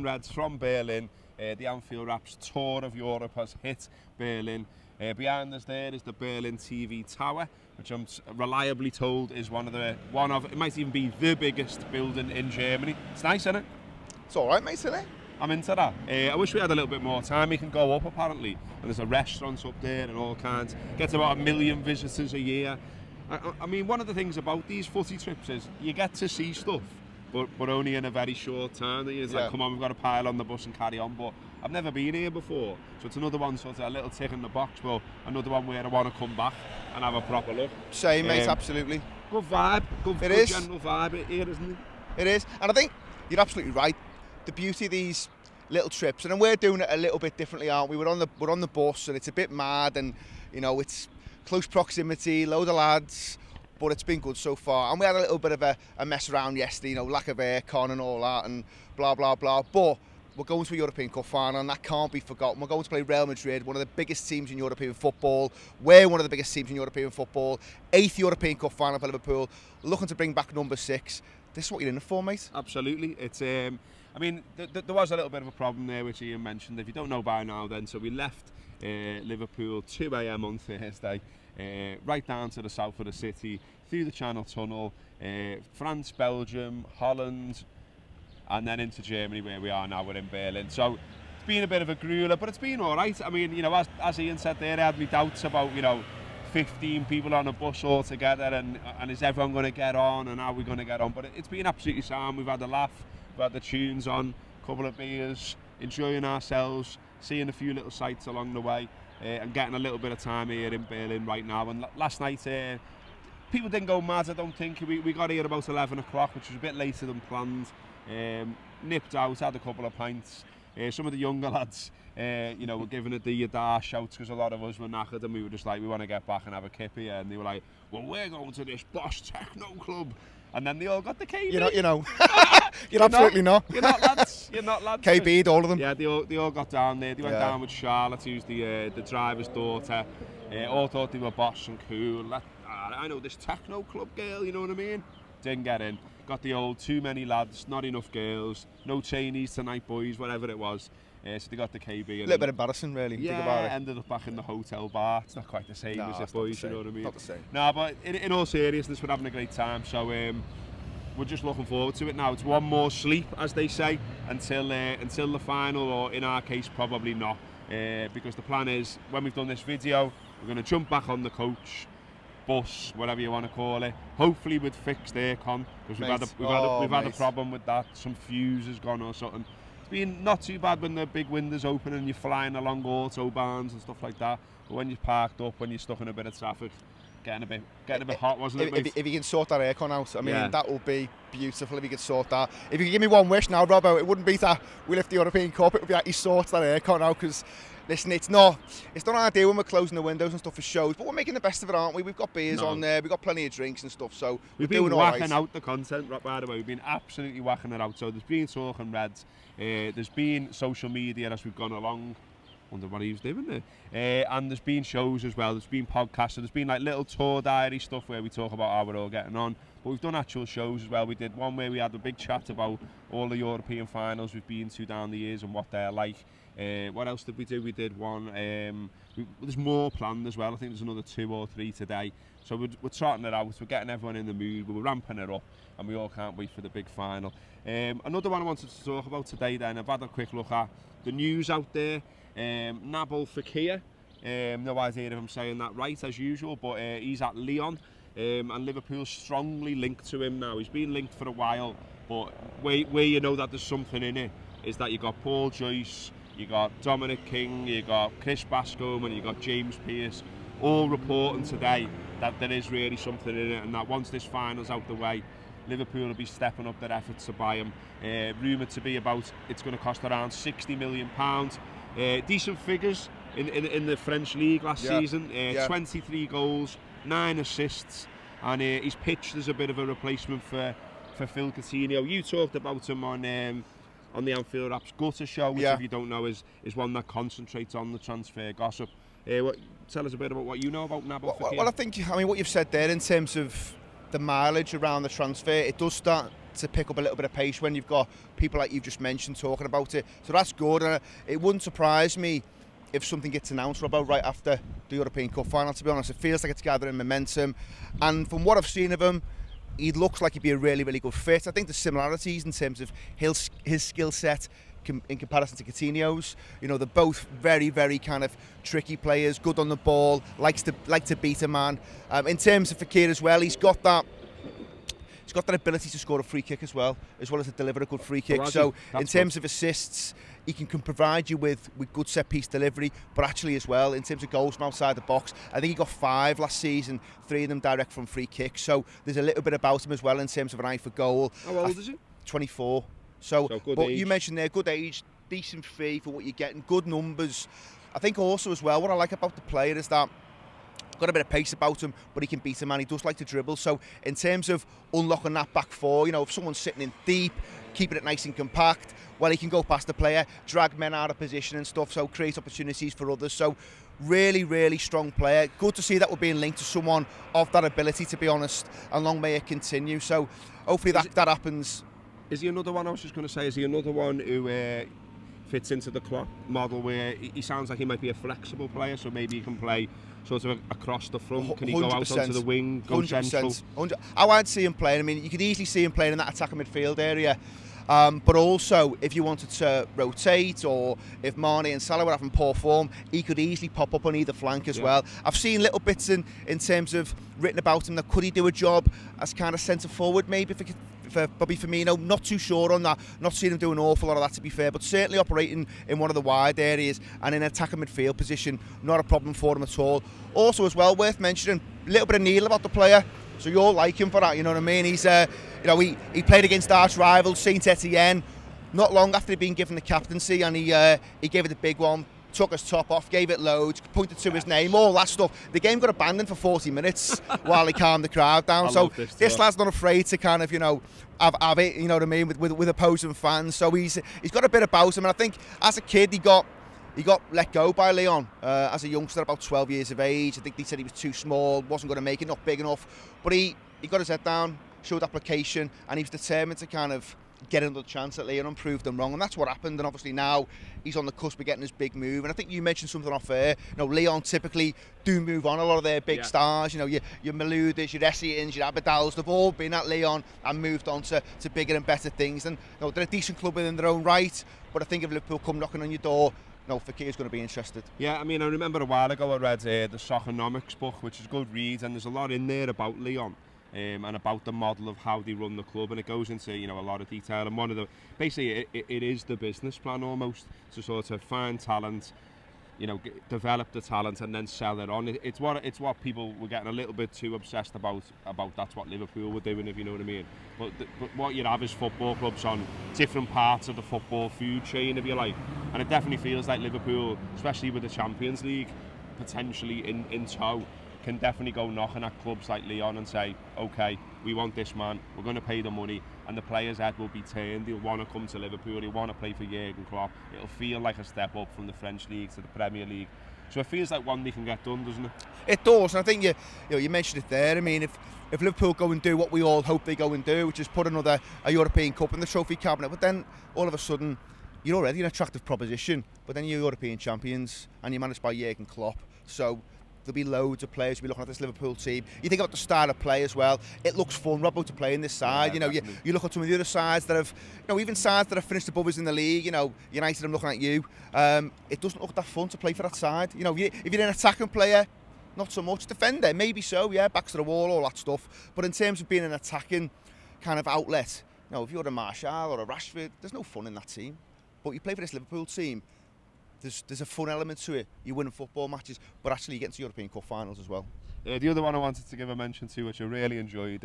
Reds from Berlin. The Anfield Raps tour of Europe has hit Berlin. Behind us there is the Berlin TV Tower, which I'm reliably told is it might even be the biggest building in Germany. It's nice, isn't it? It's all right, mate, isn't it? I'm into that. I wish we had a little bit more time. We can go up apparently, and there's a restaurant up there and all kinds. Gets about 1 million visitors a year. I mean, one of the things about these footy trips is you get to see stuff, but only in a very short time. It's like, come on, we've got to pile on the bus and carry on. But I've never been here before, so it's another one, sort of a little tick in the box, but another one where I want to come back and have a proper look. Same, mate, absolutely. Good vibe, good general vibe here, isn't it? It is, and I think you're absolutely right. The beauty of these little trips, and we're doing it a little bit differently, aren't we? We're on the bus, and it's a bit mad, and you know, it's close proximity, load of lads, but it's been good so far. And we had a little bit of a mess around yesterday, you know, lack of aircon and all that, and blah blah blah. But we're going to a European Cup final, and that can't be forgotten. We're going to play Real Madrid, one of the biggest teams in European football. We're one of the biggest teams in European football. 8th European Cup final for Liverpool, looking to bring back number 6. This is what you're in it for, mate. Absolutely. It's I mean, there was a little bit of a problem there, which Ian mentioned. If you don't know by now, then, so we left Liverpool 2 AM on Thursday, right down to the south of the city, through the Channel Tunnel, France, Belgium, Holland, and then into Germany, where we are now. We're in Berlin. So it's been a bit of a grueler, but it's been all right. I mean, you know, as Ian said there, I had me doubts about, you know, 15 people on a bus all together, and is everyone going to get on, and how are we going to get on? But it's been absolutely sound. We've had a laugh, we've had the tunes on, a couple of beers, enjoying ourselves, seeing a few little sights along the way, and getting a little bit of time here in Berlin right now. And last night, people didn't go mad, I don't think. We got here about 11 o'clock, which was a bit later than planned. Nipped out, had a couple of pints. Some of the younger lads, you know, were giving it the Yadar shouts, because a lot of us were knackered, and we were just like, we want to get back and have a kip here. And they were like, well, we're going to this Bosch Techno Club. And then they all got the KB. You know. You're absolutely not. You're not, lads. You're not, lads. KB'd all of them. Yeah, they all got down there. They went down with Charlotte, who's the driver's daughter. All thought they were Bosch and cool. I know this Techno Club girl, you know what I mean? Didn't get in. Got the old too many lads, not enough girls, no Chinese tonight, boys, whatever it was. So they got the KB. A little bit embarrassing, really. Yeah, think about it. Ended up back in the hotel bar. It's not quite the same as it, boys, you know what I mean? Not the same. No, but in all seriousness, we're having a great time. So we're just looking forward to it now. It's one more sleep, as they say, until the final, or in our case, probably not. Because the plan is, when we've done this video, we're going to jump back on the coach, bus, whatever you want to call it, hopefully with fixed aircon, because we've had a problem with that. Some fuse has gone or something. It's been not too bad when the big windows open and you're flying along autobahns and stuff like that, but when you're parked up, when you're stuck in a bit of traffic, getting a bit hot, wasn't it, mate? If you can sort that aircon out, I mean, that would be beautiful if you could sort that. If you could give me one wish now, Robbo, it wouldn't be that we lift the European Cup, it would be that he sorts that aircon out, because listen, it's not ideal when we're closing the windows and stuff for shows, but we're making the best of it, aren't we? We've got beers on there, we've got plenty of drinks and stuff, so we've been whacking out the content, by the way. We've been absolutely whacking it out. So there's been talking Reds, there's been social media as we've gone along. Wonder what he was doing there. And there's been shows as well. There's been podcasts. So there's been like little tour diary stuff where we talk about how we're all getting on. But we've done actual shows as well. We did one where we had a big chat about all the European finals we've been to down the years and what they're like. What else did we do? We did one. There's more planned as well. I think there's another 2 or 3 today. So we're trotting it out. We're getting everyone in the mood. We're ramping it up, and we all can't wait for the big final. Another one I wanted to talk about today. Then I've had a quick look at the news out there. Nabil Fekir, no idea if I'm saying that right as usual, but he's at Lyon, and Liverpool's strongly linked to him now. He's been linked for a while, but where you know that there's something in it is that you got Paul Joyce, you got Dominic King, you got Chris Bascombe, and you got James Pearce, all reporting today that there is really something in it, and that once this final's out the way, Liverpool will be stepping up their efforts to buy him. Rumoured to be about, it's going to cost around £60 million. Decent figures in the French league last season. 23 goals, 9 assists, and he's pitched as a bit of a replacement for Phil Coutinho. You talked about him on the Anfield Raps Gutter show, which if you don't know is one that concentrates on the transfer gossip. Tell us a bit about what you know about Nabil Fekir. Well, I think, what you've said there in terms of the mileage around the transfer, it does start to pick up a little bit of pace when you've got people like you've just mentioned talking about it. So that's good, and it wouldn't surprise me if something gets announced, Robbo, right after the European Cup final, to be honest. It feels like it's gathering momentum, and from what I've seen of him, he looks like he'd be a really, really good fit. I think the similarities in terms of his skill set in comparison to Coutinho's, you know, they're both very, very kind of tricky players, good on the ball, like to beat a man. In terms of Fekir as well, he's got that ability to score a free kick as well as to deliver a good free kick. So in terms of assists, he can provide you with good set-piece delivery, but actually as well, in terms of goals from outside the box, I think he got 5 last season, 3 of them direct from free kicks. So there's a little bit about him as well in terms of an eye for goal. How old is he? 24. So but age. You mentioned there, good age, decent fee for what you're getting, good numbers. I think also as well, what I like about the player is that got a bit of pace about him, but he can beat him and he does like to dribble. So in terms of unlocking that back four, you know, if someone's sitting in deep, keeping it nice and compact, well, he can go past the player, drag men out of position and stuff, so create opportunities for others. So really, really strong player. Good to see that we're being linked to someone of that ability, to be honest, and long may it continue. So hopefully that happens. Is he another one, I was just going to say, is he another one who fits into the Klopp model where he sounds like he might be a flexible player, so maybe he can play sort of across the front? Can he go out onto the wing, go central? I won't see him playing. I mean, you could easily see him playing in that attacking midfield area. But also, if you wanted to rotate, or if Mane and Salah were having poor form, he could easily pop up on either flank as well. I've seen little bits in terms of written about him that could he do a job as kind of centre forward maybe for Bobby Firmino. Not too sure on that. Not seen him do an awful lot of that, to be fair, but certainly operating in one of the wide areas and in an attacking midfield position, not a problem for him at all. Also as well, worth mentioning, a little bit of Neil about the player. So you all like him for that, you know what I mean? He's, you know, he played against arch rival Saint Etienne not long after he'd been given the captaincy, and he gave it a big one, took his top off, gave it loads, pointed to his name, all that stuff. The game got abandoned for 40 minutes while he calmed the crowd down. So this lad's not afraid to kind of, you know, have it, you know what I mean, with opposing fans. So he's got a bit about him, and I think as a kid he got let go by Lyon as a youngster, about 12 years of age. I think they said he was too small, wasn't going to make it, not big enough. But he got his head down, showed application, and he was determined to kind of get another chance at Lyon and prove them wrong. And that's what happened. And obviously now he's on the cusp of getting his big move. And I think you mentioned something off air. You know, Lyon typically do move on a lot of their big stars. You know, your Maloudas, your Essieans, your Abidals, they've all been at Lyon and moved on to bigger and better things. And you know, they're a decent club within their own right. But I think if Liverpool come knocking on your door, no, Fekir's going to be interested. Yeah, I mean, I remember a while ago I read the Soccernomics book, which is a good read, and there's a lot in there about Lyon and about the model of how they run the club, and it goes into, you know, a lot of detail. And one of the, basically, it is the business plan almost, to sort of find talent, you know, develop the talent and then sell it on. It's what people were getting a little bit too obsessed about that's what Liverpool were doing, if you know what I mean. But what you have is football clubs on different parts of the football food chain, if you like. And it definitely feels like Liverpool, especially with the Champions League potentially in tow, can definitely go knocking at clubs like Lyon and say, okay, we want this man, we're going to pay the money, and the player's head will be turned. He'll want to come to Liverpool, he'll want to play for Jurgen Klopp. It'll feel like a step up from the French League to the Premier League. So it feels like one they can get done, doesn't it? It does, and I think you mentioned it there. I mean, if Liverpool go and do what we all hope they go and do, which is put a European Cup in the trophy cabinet, but then all of a sudden you're already an attractive proposition, but then you're European champions and you're managed by Jurgen Klopp. So there'll be loads of players. We'll be looking at this Liverpool team. You think about the style of play as well. It looks fun, Robbo, to play in this side. You know, you look at some of the other sides that have, you know, even sides that have finished above us in the league. You know, United, I'm looking at you. It doesn't look that fun to play for that side. You know, if you're an attacking player, not so much. Defender, maybe so. Yeah, backs to the wall, all that stuff. But in terms of being an attacking kind of outlet, you know, if you're a Martial or a Rashford, there's no fun in that team. But you play for this Liverpool team, there's a fun element to it. You win football matches, but actually you get into European Cup finals as well. The other one I wanted to give a mention to, which I really enjoyed,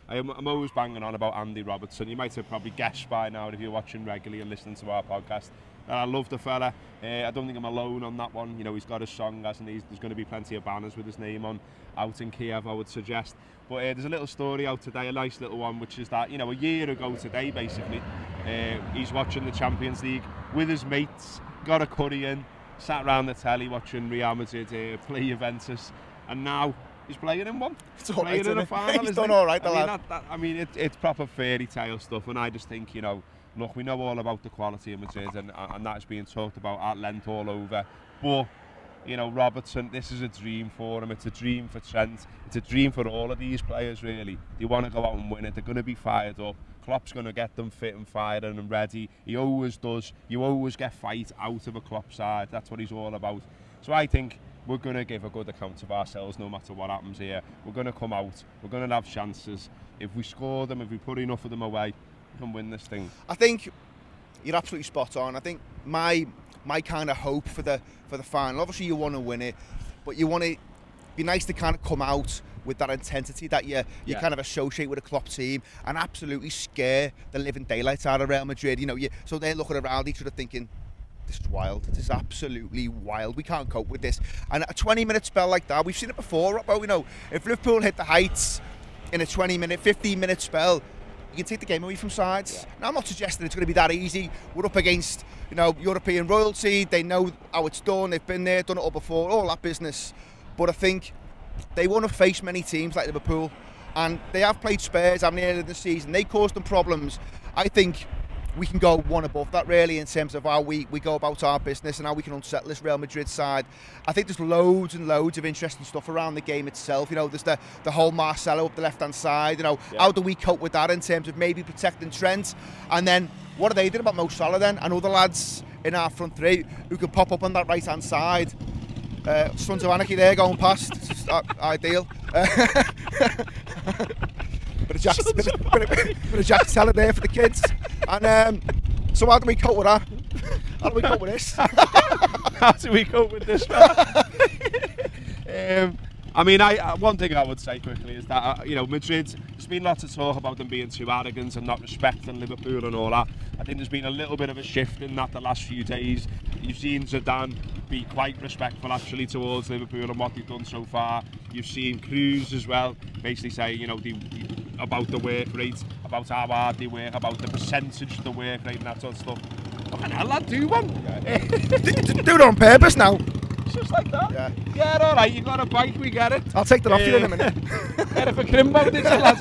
I'm always banging on about Andy Robertson. You might have probably guessed by now if you're watching regularly and listening to our podcast. I love the fella. I don't think I'm alone on that one. You know, he's got his song, hasn't he? There's going to be plenty of banners with his name on out in Kiev, I would suggest. But there's a little story out today, a nice little one, which is that, you know, a year ago today, basically, he's watching the Champions League with his mates, got a curry in, sat around the telly watching Real Madrid play Juventus, and now He's playing in one. It's all playing right, in a isn't it? final. He's isn't done he? all right, the I lad. mean, it's proper fairy tale stuff, and I just think, you know, look, we know all about the quality of Madrid, and that's being talked about at length all over. But you know, Robertson, this is a dream for him. It's a dream for Trent. It's a dream for all of these players, really. They want to go out and win it. They're going to be fired up. Klopp's going to get them fit and firing and ready. He always does. You always get fight out of a Klopp side. That's what he's all about. So I think we're going to give a good account of ourselves no matter what happens here. We're going to come out. We're going to have chances. If we score them, if we put enough of them away, we can win this thing. I think you're absolutely spot on. I think my kind of hope for the final, obviously you want to win it, but you want to be nice to kind of come out with that intensity that you kind of associate with a Klopp team and absolutely scare the living daylights out of Real Madrid. You know, so they're looking around each other thinking, this is wild. This is absolutely wild. We can't cope with this. And a 20-minute spell like that, we've seen it before. But you know, if Liverpool hit the heights in a 20-minute, 15-minute spell, you can take the game away from sides. Yeah. Now, I'm not suggesting it's going to be that easy. We're up against, you know, European royalty. They know how it's done. They've been there, done it all before, all that business. But I think they won't have faced many teams like Liverpool, and they have played Spurs earlier in the season. They caused them problems. I think we can go one above that, really, in terms of how we go about our business and how we can unsettle this Real Madrid side. I think there's loads and loads of interesting stuff around the game itself. You know, there's the whole Marcelo up the left-hand side. You know, how do we cope with that in terms of maybe protecting Trent? And then what are they doing about Mo Salah then? And other lads in our front three who can pop up on that right-hand side. Sons of Anarchy there going past. It's ideal. Bit of Jack Teller there for the kids. And so how do we cope with that? How do we cope with this? How do we cope with this? I mean, one thing I would say quickly is that, you know, Madrid, there's been lots of talk about them being too arrogant and not respecting Liverpool and all that. I think there's been a little bit of a shift in that the last few days. You've seen Zidane be quite respectful actually towards Liverpool and what they've done so far. You've seen Cruz as well basically say, you know, about the work rate, about how hard they work, about the percentage of the work rate and that sort of stuff. Fucking hell, lad, do one. Do it on purpose now. Just like that. Yeah, all right, you got a bike, we get it. I'll take that off you in a minute. Get it for Crimbo, did you, lads?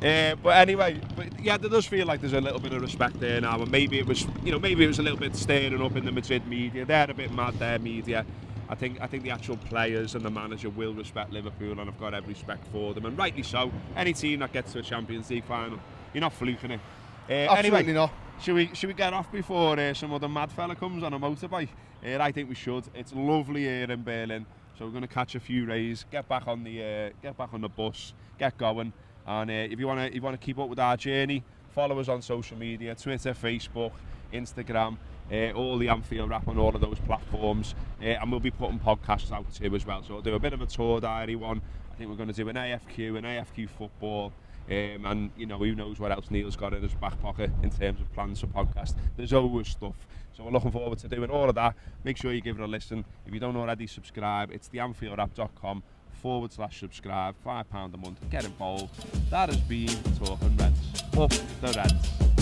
Yeah. But anyway, yeah, there does feel like there's a little bit of respect there now, and maybe it was, you know, maybe it was a little bit stirring up in the Madrid media. They're a bit mad, their media. I think the actual players and the manager will respect Liverpool, and I've got every respect for them, and rightly so. Any team that gets to a Champions League final, you're not fluking it. Absolutely anyway, not. Should we get off before some other mad fella comes on a motorbike? I think we should. It's lovely here in Berlin, so we're going to catch a few rays, get back on the bus, get going. And if you want to keep up with our journey, follow us on social media: Twitter, Facebook, Instagram, all the Anfield Wrap on all of those platforms. And we'll be putting podcasts out too as well. So we'll do a bit of a tour diary one. I think we're going to do an AFQ football. And you know, who knows what else Neil's got in his back pocket in terms of plans for podcast. There's always stuff, so we're looking forward to doing all of that. Make sure you give it a listen. If you don't already subscribe, it's theanfieldwrap.com/subscribe. £5 a month, get involved. That has been Talking Reds. Up the Reds.